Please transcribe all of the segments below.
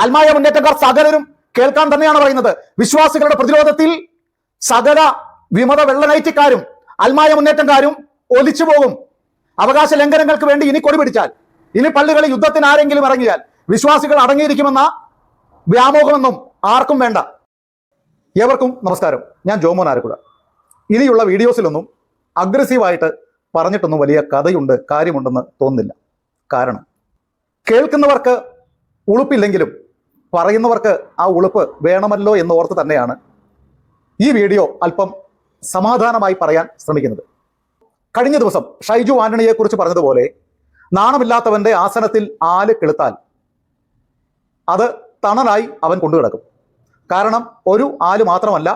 ആത്മായ മുന്നേറ്റക്കാർ സകലരും കേൾക്കാൻ തന്നെയാണ് പറയുന്നത്. വിശ്വാസികളുടെ പ്രതിരോധത്തിൽ സകല വിമത വെള്ളനൈറ്റിക്കാരും ആത്മായ മുന്നേറ്റക്കാരും ഒലിച്ചു പോകും. അവകാശ ലംഘനങ്ങൾക്ക് വേണ്ടി ഇനി കൊടി പിടിച്ചാൽ, ഇനി പള്ളികളിൽ യുദ്ധത്തിന് ആരെങ്കിലും ഇറങ്ങിയാൽ വിശ്വാസികൾ അടങ്ങിയിരിക്കുമെന്ന വ്യാമോഹമൊന്നും ആർക്കും വേണ്ട. ഏവർക്കും നമസ്കാരം. ഞാൻ ജോമോൻ ആരക്കുഴ. ഇനിയുള്ള വീഡിയോസിലൊന്നും അഗ്രസീവായിട്ട് പറഞ്ഞിട്ടൊന്നും വലിയ കഥയുണ്ട്, കാര്യമുണ്ടെന്ന് തോന്നുന്നില്ല. കാരണം കേൾക്കുന്നവർക്ക് ഉളുപ്പില്ലെങ്കിലും പറയുന്നവർക്ക് ആ ഉളുപ്പ് വേണമല്ലോ എന്നോർത്ത് തന്നെയാണ് ഈ വീഡിയോ അല്പം സമാധാനമായി പറയാൻ ശ്രമിക്കുന്നത്. കഴിഞ്ഞ ദിവസം ഷൈജു ആന്റണിയെക്കുറിച്ച് പറഞ്ഞതുപോലെ നാണമില്ലാത്തവന്റെ ആസനത്തിൽ ആല് കിളുത്താൽ അത് തണലായി അവൻ കൊണ്ടുകിടക്കും. കാരണം ഒരു ആല് മാത്രമല്ല,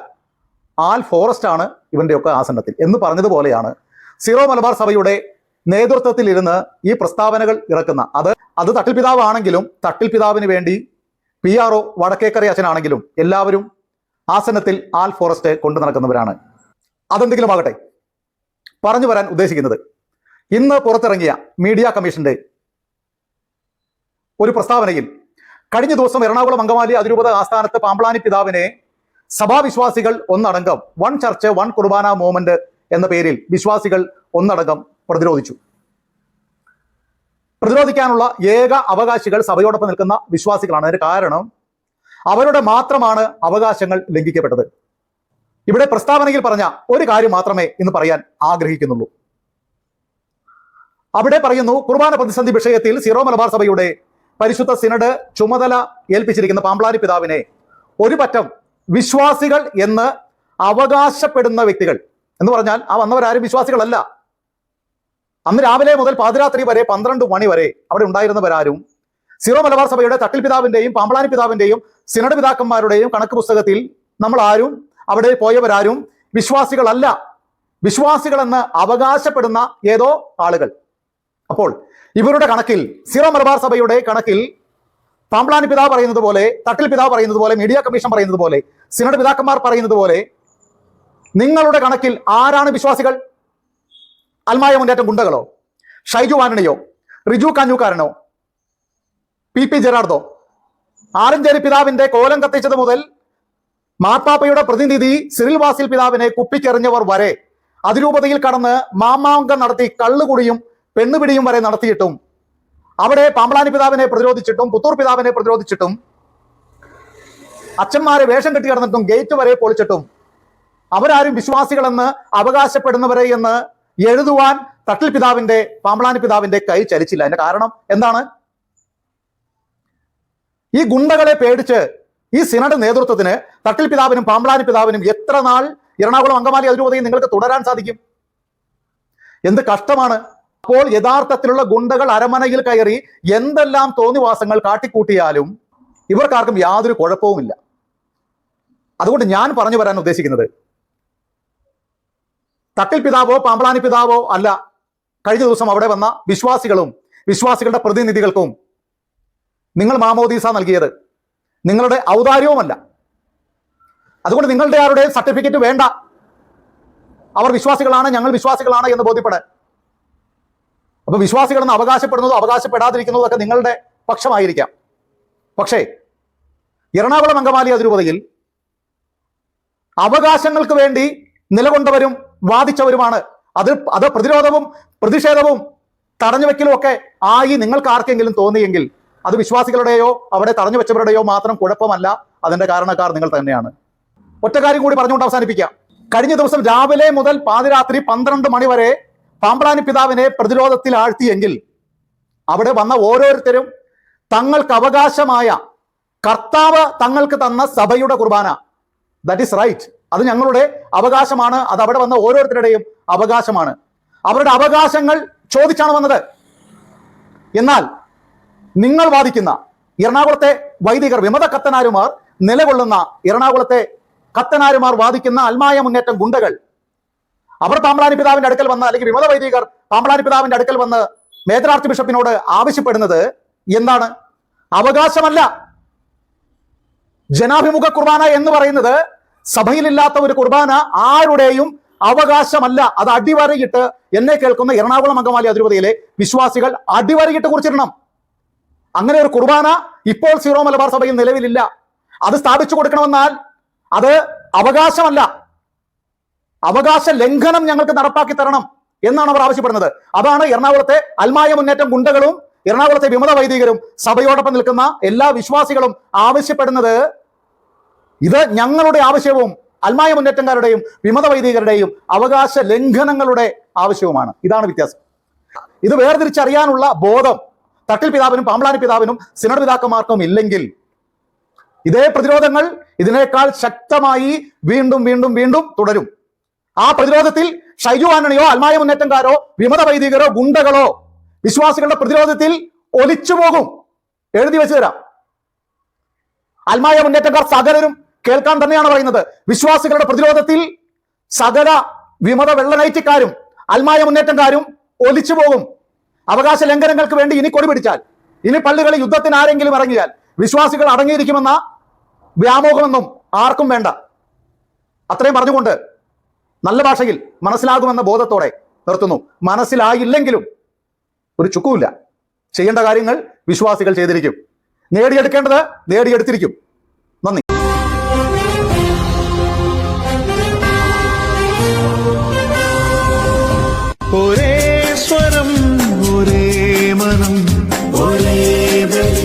ആൽ ഫോറസ്റ്റ് ആണ് ഇവന്റെയൊക്കെ ആസനത്തിൽ എന്ന് പറഞ്ഞതുപോലെയാണ് സീറോ മലബാർ സഭയുടെ നേതൃത്വത്തിൽ ഇരുന്ന് ഈ പ്രസ്താവനകൾ ഇറക്കുന്ന അത് തട്ടിൽ പിതാവാണെങ്കിലും തട്ടിൽ പിതാവിന് വേണ്ടി PRO വടക്കേക്കര അച്ഛനാണെങ്കിലും എല്ലാവരും ആസനത്തിൽ ആൽ ഫോറസ്റ്റ് കൊണ്ടു നടക്കുന്നവരാണ്. അതെന്തെങ്കിലും ആകട്ടെ, പറഞ്ഞു വരാൻ ഉദ്ദേശിക്കുന്നത് ഇന്ന് പുറത്തിറങ്ങിയ മീഡിയ കമ്മീഷന്റെ ഒരു പ്രസ്താവനയിൽ കഴിഞ്ഞ ദിവസം എറണാകുളം അങ്കമാലി അതിരൂപത ആസ്ഥാനത്ത് പാമ്പ്ളാനി പിതാവിനെ സഭാവിശ്വാസികൾ ഒന്നടങ്കം വൺ ചർച്ച് വൺ കുർബാന മൂവ്മെന്റ് എന്ന പേരിൽ വിശ്വാസികൾ ഒന്നടങ്കം പ്രതിരോധിച്ചു. പ്രതിരോധിക്കാനുള്ള ഏക അവകാശികൾ സഭയോടൊപ്പം നിൽക്കുന്ന വിശ്വാസികളാണ്. അതിന് കാരണം അവരുടെ മാത്രമാണ് അവകാശങ്ങൾ ലംഘിക്കപ്പെട്ടത്. ഇവിടെ പ്രസ്താവനയിൽ പറഞ്ഞ ഒരു കാര്യം മാത്രമേ ഇന്ന് പറയാൻ ആഗ്രഹിക്കുന്നുള്ളൂ. അവിടെ പറയുന്നു, കുർബാന പ്രതിസന്ധി വിഷയത്തിൽ സീറോ മലബാർ സഭയുടെ പരിശുദ്ധ സിനഡ് ചുമതല ഏൽപ്പിച്ചിരിക്കുന്ന പാമ്പ്ളാനി പിതാവിനെ ഒരു പറ്റം വിശ്വാസികൾ എന്ന് അവകാശപ്പെടുന്ന വ്യക്തികൾ എന്ന് പറഞ്ഞാൽ ആ വന്നവരാരും വിശ്വാസികളല്ല. അന്ന് രാവിലെ മുതൽ പാതിരാത്രി വരെ 12 മണി വരെ അവിടെ ഉണ്ടായിരുന്നവരാരും സീറോ മലബാർ സഭയുടെ തട്ടിൽ പിതാവിന്റെയും പാമ്പ്ളാനി പിതാവിന്റെയും സിനഡ് പിതാക്കന്മാരുടെയും കണക്ക് പുസ്തകത്തിൽ നമ്മൾ ആരും അവിടെ പോയവരാരും വിശ്വാസികളല്ല. വിശ്വാസികളെന്ന് അവകാശപ്പെടുന്ന ഏതോ ആളുകൾ. അപ്പോൾ ഇവരുടെ കണക്കിൽ, സീറോ മലബാർ സഭയുടെ കണക്കിൽ പാമ്പ്ളാനി പിതാവ് പറയുന്നത് പോലെ, തട്ടിൽ പിതാവ് പറയുന്നത് പോലെ, മീഡിയ കമ്മീഷൻ പറയുന്നത് പോലെ, സിനഡ് പിതാക്കന്മാർ പറയുന്നത് പോലെ നിങ്ങളുടെ കണക്കിൽ ആരാണ് വിശ്വാസികൾ? ആത്മായ മുന്നേറ്റം ഗുണ്ടകളോ, ഷൈജു ആന്റണിയോ, റിജു കാഞ്ഞൂക്കാരനോ, PP ജെറാർഡോ, ആലഞ്ചേരി പിതാവിന്റെ കോലം കത്തിച്ചത് മുതൽ മാർപ്പാപ്പയുടെ പ്രതിനിധി സിറിൽ വാസിൽ പിതാവിനെ കുപ്പിക്കെറിഞ്ഞവർ വരെ അതിരൂപതയിൽ കടന്ന് മാമാങ്കം നടത്തി കള്ളുകുടിയും പെണ്ണുപിടിയും വരെ നടത്തിയിട്ടും അവിടെ പാമ്പ്ളാനി പിതാവിനെ പ്രതിരോധിച്ചിട്ടും പുത്തൂർ പിതാവിനെ പ്രതിരോധിച്ചിട്ടും അച്ഛന്മാരെ വേഷം കെട്ടി കിടന്നിട്ടും ഗേറ്റ് വരെ പൊളിച്ചിട്ടും അവരാരും വിശ്വാസികളെന്ന് അവകാശപ്പെടുന്നവരെ എന്ന് എഴുതുവാൻ തട്ടിൽ പിതാവിന്റെ പാമ്പ്ളാനി പിതാവിന്റെ കൈ ചലിച്ചില്ല. അതിന്റെ കാരണം എന്താണ്? ഈ ഗുണ്ടകളെ പേടിച്ച് ഈ സിനഡ് നേതൃത്വത്തിന്, തട്ടിൽ പിതാവിനും പാമ്പ്ളാനി പിതാവിനും എത്ര നാൾ എറണാകുളം അങ്കമാലി അതിരൂപതയിൽ നിങ്ങൾക്ക് തുടരാൻ സാധിക്കും? എന്ത് കഷ്ടമാണ്! അപ്പോൾ യഥാർത്ഥത്തിലുള്ള ഗുണ്ടകൾ അരമനയിൽ കയറി എന്തെല്ലാം തോന്നിവാസങ്ങൾ കാട്ടിക്കൂട്ടിയാലും ഇവർക്കാർക്കും യാതൊരു കുഴപ്പവുമില്ല. അതുകൊണ്ട് ഞാൻ പറഞ്ഞു വരാൻ ഉദ്ദേശിക്കുന്നത്, തട്ടിൽ പിതാവോ പാമ്പ്ളാനി പിതാവോ അല്ല കഴിഞ്ഞ ദിവസം അവിടെ വന്ന വിശ്വാസികളും വിശ്വാസികളുടെ പ്രതിനിധികൾക്കും നിങ്ങൾ മാമോദീസ നൽകിയത്. നിങ്ങളുടെ ഔദാര്യവുമല്ല. അതുകൊണ്ട് നിങ്ങളുടെ ആരുടെ സർട്ടിഫിക്കറ്റ് വേണ്ട. അവർ വിശ്വാസികളാണ്, ഞങ്ങൾ വിശ്വാസികളാണ് എന്ന് ബോധ്യപ്പെടാൻ. അപ്പൊ വിശ്വാസികളെന്ന് അവകാശപ്പെടുന്നതോ അവകാശപ്പെടാതിരിക്കുന്നതോ ഒക്കെ നിങ്ങളുടെ പക്ഷമായിരിക്കാം. പക്ഷേ എറണാകുളം അങ്കമാലി അതിരൂപതയിൽ അവകാശങ്ങൾക്ക് വേണ്ടി നിലകൊണ്ടവരും വാദിച്ചവരുമാണ്. അത് പ്രതിരോധവും പ്രതിഷേധവും തടഞ്ഞു വെക്കലും ഒക്കെ ആയി നിങ്ങൾക്ക് ആർക്കെങ്കിലും തോന്നിയെങ്കിൽ അത് വിശ്വാസികളുടെയോ അവിടെ തടഞ്ഞു വെച്ചവരുടെയോ മാത്രം കുഴപ്പമല്ല. അതിന്റെ കാരണക്കാർ നിങ്ങൾ തന്നെയാണ്. ഒറ്റ കാര്യം കൂടി പറഞ്ഞുകൊണ്ട് അവസാനിപ്പിക്കാം. കഴിഞ്ഞ ദിവസം രാവിലെ മുതൽ പാതിരാത്രി 12 മണി വരെ പാമ്പ്ളാനി പിതാവിനെ പ്രതിരോധത്തിൽ ആഴ്ത്തിയെങ്കിൽ അവിടെ വന്ന ഓരോരുത്തരും തങ്ങൾക്ക് അവകാശമായ കർത്താവ് തങ്ങൾക്ക് തന്ന സഭയുടെ കുർബാന, ദാറ്റ് ഈസ് റൈറ്റ്, അത് ഞങ്ങളുടെ അവകാശമാണ്, അത് അവിടെ വന്ന ഓരോരുത്തരുടെയും അവകാശമാണ്. അവരുടെ അവകാശങ്ങൾ ചോദിച്ചാണ് വന്നത്. എന്നാൽ നിങ്ങൾ വാദിക്കുന്ന എറണാകുളത്തെ വൈദികർ, വിമത കത്തനാരുമാർ നിലകൊള്ളുന്ന എറണാകുളത്തെ കത്തനാരുമാർ വാദിക്കുന്ന ആത്മായ മുന്നേറ്റം ഗുണ്ടകൾ, അവർ പാമ്പ്ളാനി പിതാവിന്റെ അടുക്കൽ വന്ന്, അല്ലെങ്കിൽ വിമത വൈദികർ പാമ്പ്ളാനി പിതാവിന്റെ അടുക്കൽ വന്ന് മേജർ ആർച്ച് ബിഷപ്പിനോട് ആവശ്യപ്പെടുന്നത് എന്താണ്? അവകാശമല്ല. ജനാഭിമുഖ കുർബാന എന്ന് പറയുന്നത് സഭയിലില്ലാത്ത ഒരു കുർബാന ആരുടെയും അവകാശമല്ല. അത് അടിവരയിട്ട് എന്നെ കേൾക്കുന്ന എറണാകുളം അങ്കമാലി അതിരൂപതയിലെ വിശ്വാസികൾ അടിവരയിട്ട് കുറിച്ചിടണം. അങ്ങനെ ഒരു കുർബാന ഇപ്പോൾ സീറോ മലബാർ സഭയിൽ നിലവിലില്ല. അത് സ്ഥാപിച്ചു കൊടുക്കണമെന്നാൽ അത് അവകാശമല്ല, അവകാശ ലംഘനം ഞങ്ങൾക്ക് നടപ്പാക്കി തരണം എന്നാണ് അവർ ആവശ്യപ്പെടുന്നത്. അതാണ് എറണാകുളത്തെ അൽമായ മുന്നേറ്റം ഗുണ്ടകളും എറണാകുളത്തെ വിമത വൈദികരും സഭയോടൊപ്പം നിൽക്കുന്ന എല്ലാ വിശ്വാസികളും ആവശ്യപ്പെടുന്നത്. ഇത് ഞങ്ങളുടെ ആവശ്യവും അൽമായ മുന്നേറ്റക്കാരുടെയും വിമത വൈദികരുടെയും അവകാശ ലംഘനങ്ങളുടെ ആവശ്യവുമാണ്. ഇതാണ് വ്യത്യാസം. ഇത് വേർതിരിച്ചറിയാനുള്ള ബോധം തട്ടിൽ പിതാവിനും പാമ്പ്ളാനി പിതാവിനും സിനഡ് പിതാക്കന്മാർക്കും ഇല്ലെങ്കിൽ ഇതേ പ്രതിരോധങ്ങൾ ഇതിനേക്കാൾ ശക്തമായി വീണ്ടും വീണ്ടും വീണ്ടും തുടരും. ആ പ്രതിരോധത്തിൽ ഷൈജു ആന്റണിയോ അൽമായ മുന്നേറ്റക്കാരോ വിമത വൈദികരോ ഗുണ്ടകളോ വിശ്വാസികളുടെ പ്രതിരോധത്തിൽ ഒലിച്ചു പോകും. എഴുതി വെച്ചു തരാം. അൽമായ മുന്നേറ്റക്കാർ സകലരും കേൾക്കാൻ തന്നെയാണ് പറയുന്നത്. വിശ്വാസികളുടെ പ്രതിരോധത്തിൽ സകല വിമത വെള്ളനൈറ്റിക്കാരും അൽമായ മുന്നേറ്റക്കാരും ഒലിച്ചു പോകും. അവകാശ ലംഘനങ്ങൾക്ക് വേണ്ടി ഇനി കൊടി പിടിച്ചാൽ, ഇനി പള്ളികളിൽ യുദ്ധത്തിന് ആരെങ്കിലും ഇറങ്ങിയാൽ വിശ്വാസികൾ അടങ്ങിയിരിക്കുമെന്ന വ്യാമോഹമൊന്നും ആർക്കും വേണ്ട. അത്രയും പറഞ്ഞുകൊണ്ട് നല്ല ഭാഷയിൽ മനസ്സിലാകുമെന്ന ബോധത്തോടെ നിർത്തുന്നു. മനസ്സിലായില്ലെങ്കിലും ഒരു ചുക്കുമില്ല. ചെയ്യേണ്ട കാര്യങ്ങൾ വിശ്വാസികൾ ചെയ്തിരിക്കും. നേടിയെടുക്കേണ്ടത് നേടിയെടുത്തിരിക്കും. നന്ദി. ഒരേ സ്വരം, ഒരേ മനം, ഒരേ ബലി.